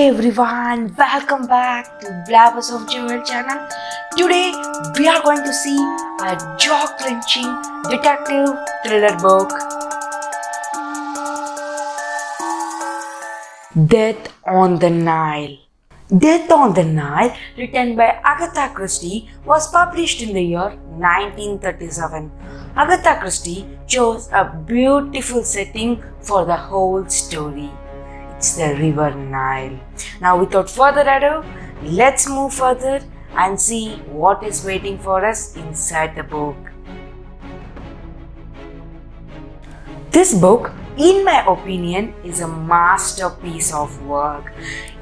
everyone, welcome back to Blabbers of Joel channel. Today we are going to see a jaw-clenching detective thriller book, Death on the Nile. Death on the Nile, written by Agatha Christie, was published in the year 1937. Agatha Christie chose a beautiful setting for the whole story. It's the River Nile. Now, without further ado, let's move further and see what is waiting for us inside the book. This book, in my opinion, is a masterpiece of work.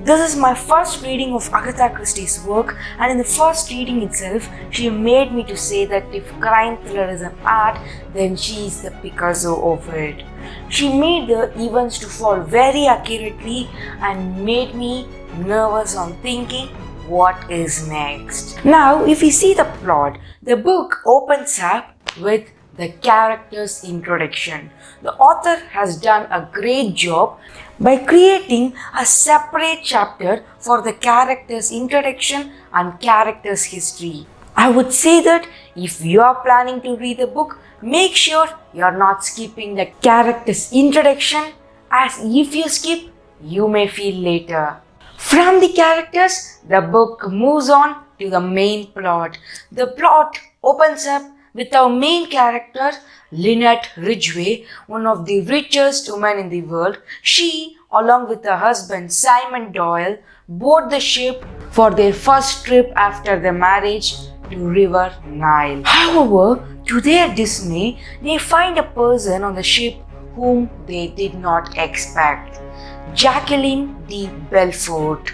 This is my first reading of Agatha Christie's work, and in the first reading itself, she made me to say that if crime thriller is an art, then she is the Picasso of it. She made the events to fall very accurately and made me nervous on thinking what is next. Now, if you see the plot, the book opens up with the character's introduction. The author has done a great job by creating a separate chapter for the character's introduction and character's history. I would say that if you are planning to read the book, make sure you are not skipping the character's introduction, as if you skip, you may feel later. From the characters, the book moves on to the main plot. The plot opens up with our main character, Lynette Ridgway, one of the richest women in the world. She, along with her husband Simon Doyle, board the ship for their first trip after their marriage to River Nile. However, to their dismay, they find a person on the ship whom they did not expect. Jacqueline de Belfort,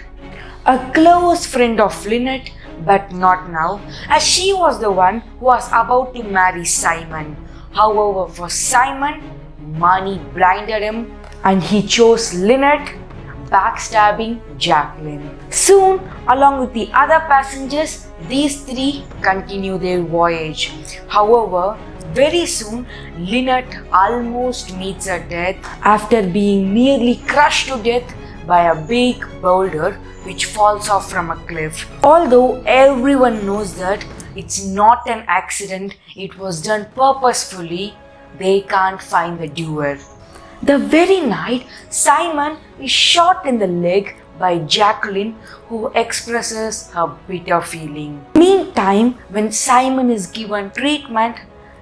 a close friend of Lynette, but not now, as she was the one who was about to marry Simon. However, for Simon, money blinded him and he chose Lynette, backstabbing Jacqueline. Soon, along with the other passengers, these three continue their voyage. However, very soon, Lynette almost meets her death after being nearly crushed to death by a big boulder which falls off from a cliff. Although everyone knows that it's not an accident, it was done purposefully, they can't find the doer. The very night, Simon is shot in the leg by Jacqueline, who expresses her bitter feeling. Meantime, when Simon is given treatment,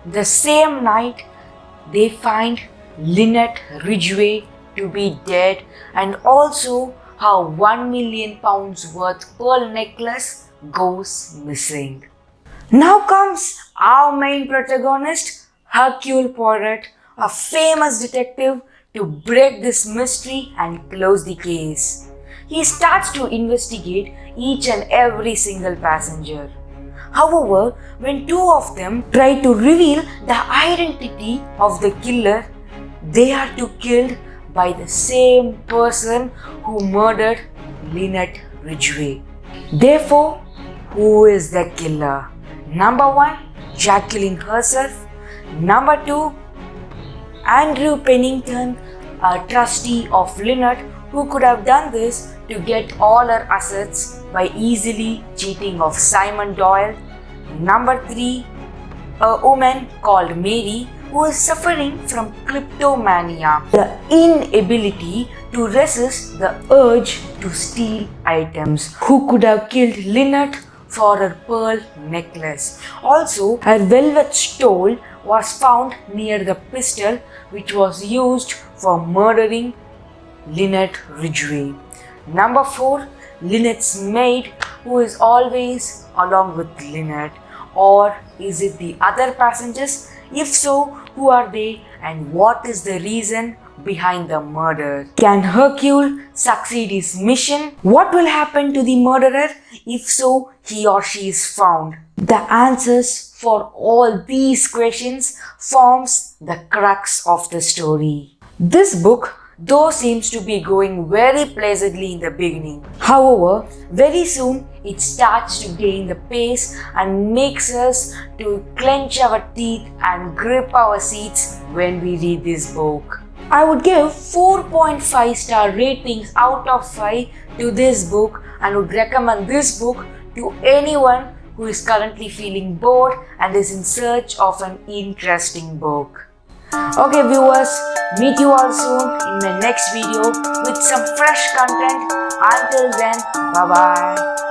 the same night they find Lynette Ridgway to be dead, and also her £1 million worth pearl necklace goes missing. Now comes our main protagonist, Hercule Poirot, a famous detective, to break this mystery and close the case. He starts to investigate each and every single passenger. However, when two of them try to reveal the identity of the killer, they are killed by the same person who murdered Lynette Ridgway. Therefore, who is the killer? Number 1, Jacqueline herself. Number 2, Andrew Pennington, a trustee of Lynette, who could have done this to get all her assets by easily cheating of Simon Doyle. Number 3, a woman called Mary, who is suffering from kleptomania, the inability to resist the urge to steal items, who could have killed Lynette for her pearl necklace. Also, her velvet stole was found near the pistol which was used for murdering Lynette Ridgway. Number 4, Lynette's maid, who is always along with Lynette. Or is it the other passengers? If so, who are they and what is the reason behind the murder? Can Hercule succeed his mission? What will happen to the murderer if so he or she is found? The answers for all these questions forms the crux of the story. This book, though, seems to be going very pleasantly in the beginning. However, very soon it starts to gain the pace and makes us to clench our teeth and grip our seats when we read this book. I would give 4.5 star ratings out of 5 to this book and would recommend this book to anyone who is currently feeling bored and is in search of an interesting book. Okay viewers, meet you all soon in my next video with some fresh content. Until then, bye bye.